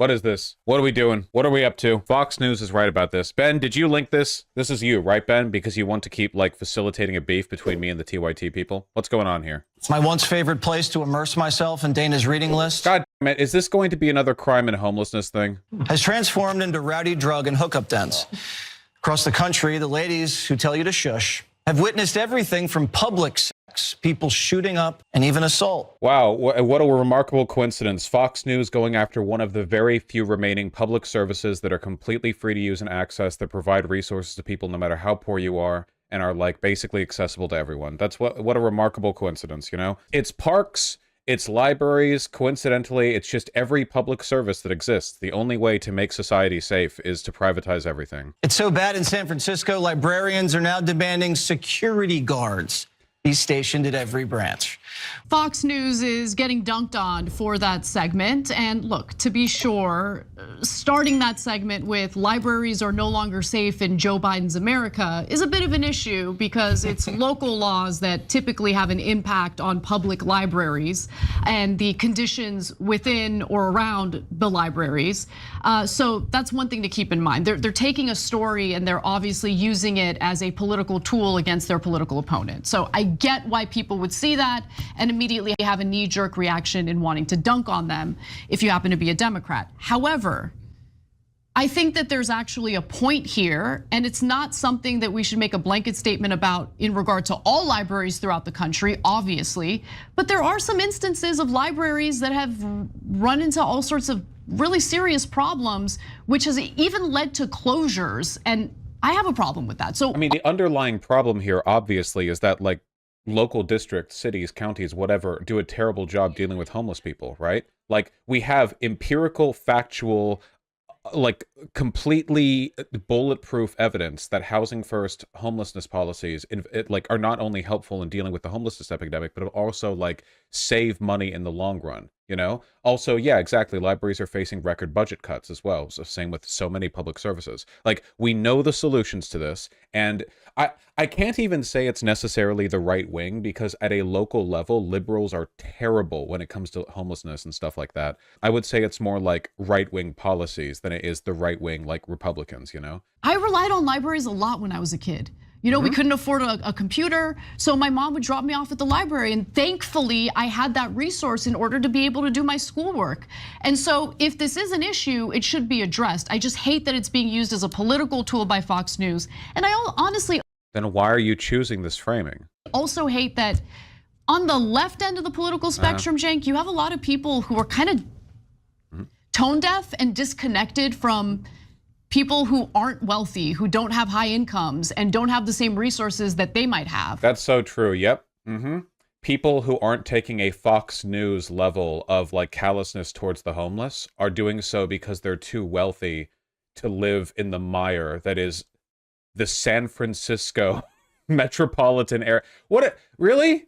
What is this? What are we doing? What are we up to? Fox News is right about this. Ben, did you link this? This is you, right, Ben? Because you want to keep, like, facilitating a beef between me and the TYT people? What's going on here? It's my once favorite place to immerse myself in Dana's reading list. God damn it, is this going to be another crime and homelessness thing? Has transformed into rowdy drug and hookup dens. Across the country, the ladies who tell you to shush have witnessed everything from public sex, people shooting up, and even assault. Wow, what a remarkable coincidence. Fox News going after one of the very few remaining public services that are completely free to use and access, that provide resources to people no matter how poor you are, and are, like, basically accessible to everyone. That's what a remarkable coincidence, you know? It's parks, it's libraries, coincidentally, it's just every public service that exists. The only way to make society safe is to privatize everything. It's so bad in San Francisco, librarians are now demanding security guards be stationed at every branch. Fox News is getting dunked on for that segment. And look, to be sure, starting that segment with libraries are no longer safe in Joe Biden's America is a bit of an issue because it's local laws that typically have an impact on public libraries and the conditions within or around the libraries. So that's one thing to keep in mind. They're taking a story and they're obviously using it as a political tool against their political opponent. So I get why people would see that and immediately have a knee-jerk reaction in wanting to dunk on them if you happen to be a Democrat. However, I think that there's actually a point here, and it's not something that we should make a blanket statement about in regard to all libraries throughout the country, obviously, but there are some instances of libraries that have run into all sorts of really serious problems, which has even led to closures, and I have a problem with that. So I mean, the underlying problem here, obviously, is that, like, local districts, cities, counties, whatever, do a terrible job dealing with homeless people, right? Like, we have empirical, factual, like, completely bulletproof evidence that housing first homelessness policies are not only helpful in dealing with the homelessness epidemic, but also, like, save money in the long run, you know? Also, yeah, exactly, libraries are facing record budget cuts as well, so same with so many public services. Like, we know the solutions to this, and I can't even say it's necessarily the right wing, because at a local level, liberals are terrible when it comes to homelessness and stuff like that. I would say it's more like right-wing policies than it is the right wing, like Republicans, you know? I relied on libraries a lot when I was a kid. You know, we couldn't afford a computer, so my mom would drop me off at the library, and thankfully I had that resource in order to be able to do my schoolwork. And so if this is an issue, it should be addressed. I just hate that it's being used as a political tool by Fox News. And I honestly— Then why are you choosing this framing? Also hate that on the left end of the political spectrum, Cenk, you have a lot of people who are kind of tone deaf and disconnected from people who aren't wealthy, who don't have high incomes and don't have the same resources that they might have. That's so true, yep. People who aren't taking a Fox News level of, like, callousness towards the homeless are doing so because they're too wealthy to live in the mire that is the San Francisco metropolitan area. Really?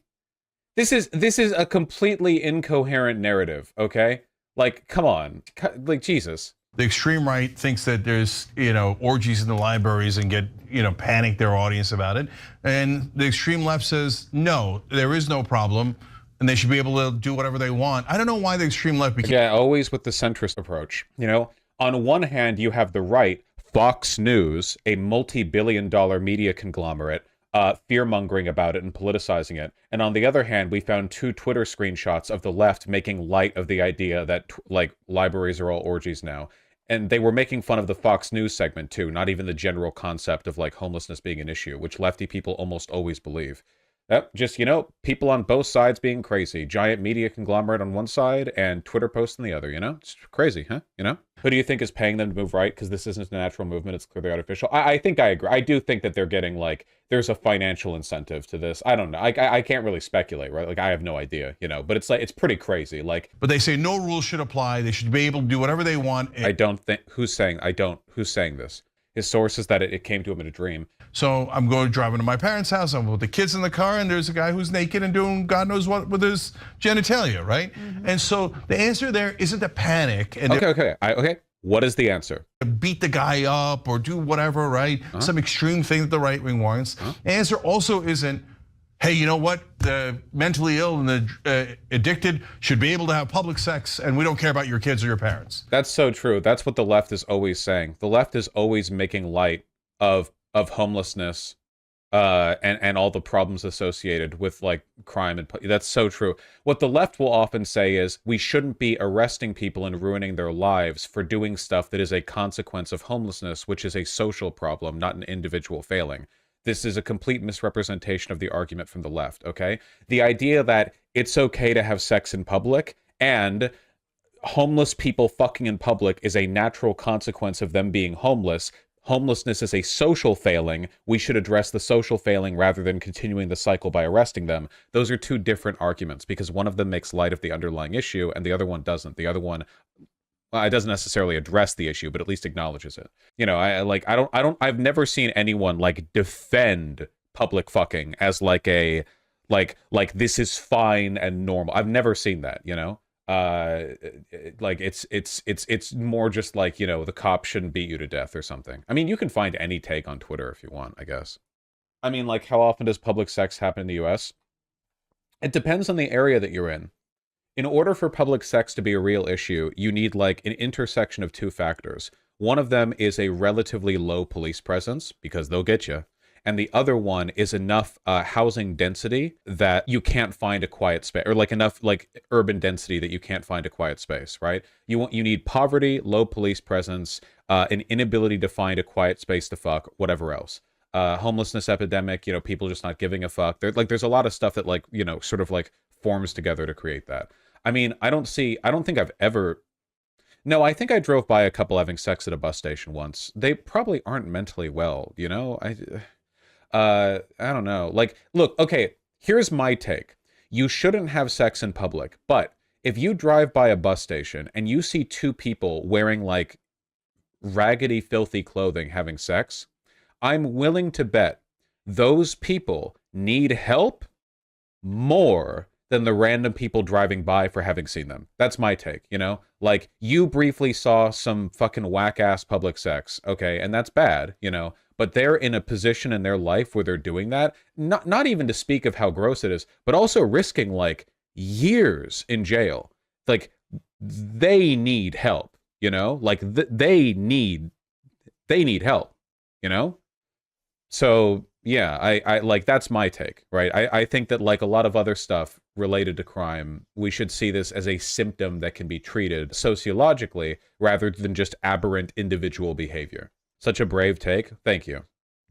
This is a completely incoherent narrative, okay? Like, come on, like, Jesus. The extreme right thinks that there's, orgies in the libraries and get, panic their audience about it. And the extreme left says, no, there is no problem and they should be able to do whatever they want. I don't know why the extreme left became— Yeah, always with the centrist approach, you know? On one hand, you have the right, Fox News, a multi-billion-dollar media conglomerate, fear-mongering about it and politicizing it. And on the other hand, we found 2 Twitter screenshots of the left making light of the idea that, like, libraries are all orgies now. And they were making fun of the Fox News segment too, not even the general concept of, like, homelessness being an issue, which lefty people almost always believe. Yep, just, people on both sides being crazy. Giant media conglomerate on one side and Twitter posts on the other, It's crazy, huh? Who do you think is paying them to move right? Because this isn't a natural movement, it's clearly artificial. I think I agree. I do think that they're getting, like, there's a financial incentive to this. I don't know. I can't really speculate, right? Like, I have no idea, but it's like, it's pretty crazy. Like, but they say no rules should apply. They should be able to do whatever they want. I don't think, who's saying this? His source is that it came to him in a dream. So I'm driving to my parents' house, I'm with the kids in the car, and there's a guy who's naked and doing God knows what with his genitalia, right? And so the answer there isn't to panic. And okay. What is the answer? Beat the guy up or do whatever, right? Some extreme thing that the right wing wants. The answer also isn't, hey, you know what? The mentally ill and the addicted should be able to have public sex, and we don't care about your kids or your parents. That's so true. That's what the left is always saying. The left is always making light of homelessness, and all the problems associated with like crime and that's so true. What the left will often say is we shouldn't be arresting people and ruining their lives for doing stuff that is a consequence of homelessness, which is a social problem, not an individual failing. This is a complete misrepresentation of the argument from the left, okay? The idea that it's okay to have sex in public and homeless people fucking in public is a natural consequence of them being homeless. Homelessness is a social failing. We should address the social failing rather than continuing the cycle by arresting them. Those are two different arguments because one of them makes light of the underlying issue and the other one doesn't. The other one, well, it doesn't necessarily address the issue, but at least acknowledges it. You know, I've never seen anyone like defend public fucking as like a, like this is fine and normal. I've never seen that, you know? Like it's more just like, you know, the cop shouldn't beat you to death or something. I mean, you can find any take on Twitter if you want, I guess. I mean, like, how often does public sex happen in the US? It depends on the area that you're in. In order for public sex to be a real issue, you need like an intersection of two factors. One of them is a relatively low police presence, because they'll get you. And the other one is enough housing density that you can't find a quiet space, or like enough like urban density that you can't find a quiet space, right? You need poverty, low police presence, an inability to find a quiet space to fuck, whatever else. Homelessness epidemic, you know, people just not giving a fuck. There's a lot of stuff that like, you know, sort of like forms together to create that. I mean, I don't think I've ever. No, I think I drove by a couple having sex at a bus station once. They probably aren't mentally well, you know? I don't know. Like, look, okay, here's my take. You shouldn't have sex in public, but if you drive by a bus station and you see two people wearing like raggedy, filthy clothing having sex, I'm willing to bet those people need help more than the random people driving by for having seen them. That's my take, you know? Like, you briefly saw some fucking whack-ass public sex, okay, and that's bad, you know? But they're in a position in their life where they're doing that, not even to speak of how gross it is, but also risking, like, years in jail. Like, they need help, you know? Like, they need help, you know? So, yeah, I like, that's my take, right? I think that, like a lot of other stuff related to crime, we should see this as a symptom that can be treated sociologically rather than just aberrant individual behavior. Such a brave take. Thank you.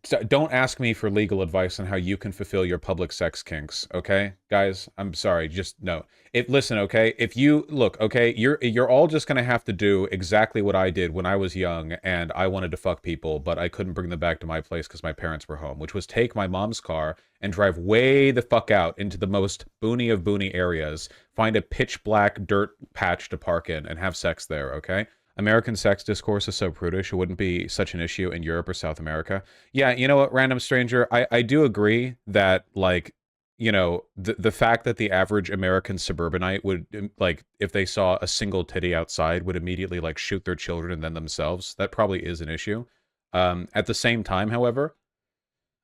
So don't ask me for legal advice on how you can fulfill your public sex kinks, okay? Guys, I'm sorry, just no. Listen, okay? If you, look, okay, you're all just gonna have to do exactly what I did when I was young and I wanted to fuck people, but I couldn't bring them back to my place because my parents were home, which was take my mom's car and drive way the fuck out into the most boony of boony areas, find a pitch black dirt patch to park in and have sex there, okay? American sex discourse is so prudish, it wouldn't be such an issue in Europe or South America. Yeah, you know what, random stranger, I do agree that, like, you know, the fact that the average American suburbanite would, like, if they saw a single titty outside, would immediately, like, shoot their children and then themselves, that probably is an issue. At the same time, however,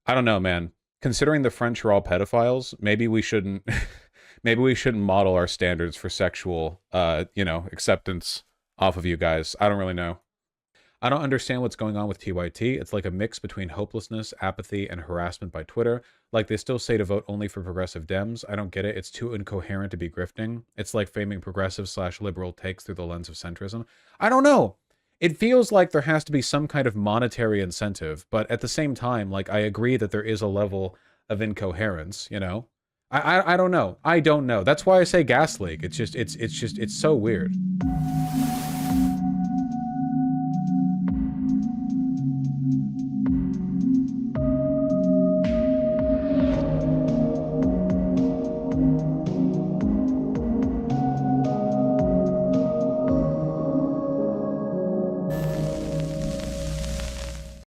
I don't know, man. Considering the French are all pedophiles, maybe we shouldn't, maybe we shouldn't model our standards for sexual, you know, acceptance off of you guys. I don't really know. I don't understand what's going on with TYT. It's like a mix between hopelessness, apathy, and harassment by Twitter. Like, they still say to vote only for progressive Dems. I don't get it. It's too incoherent to be grifting. It's like framing progressive/liberal takes through the lens of centrism. I don't know. It feels like there has to be some kind of monetary incentive, but at the same time, like, I agree that there is a level of incoherence, you know? I don't know. I don't know. That's why I say gas leak. It's so weird.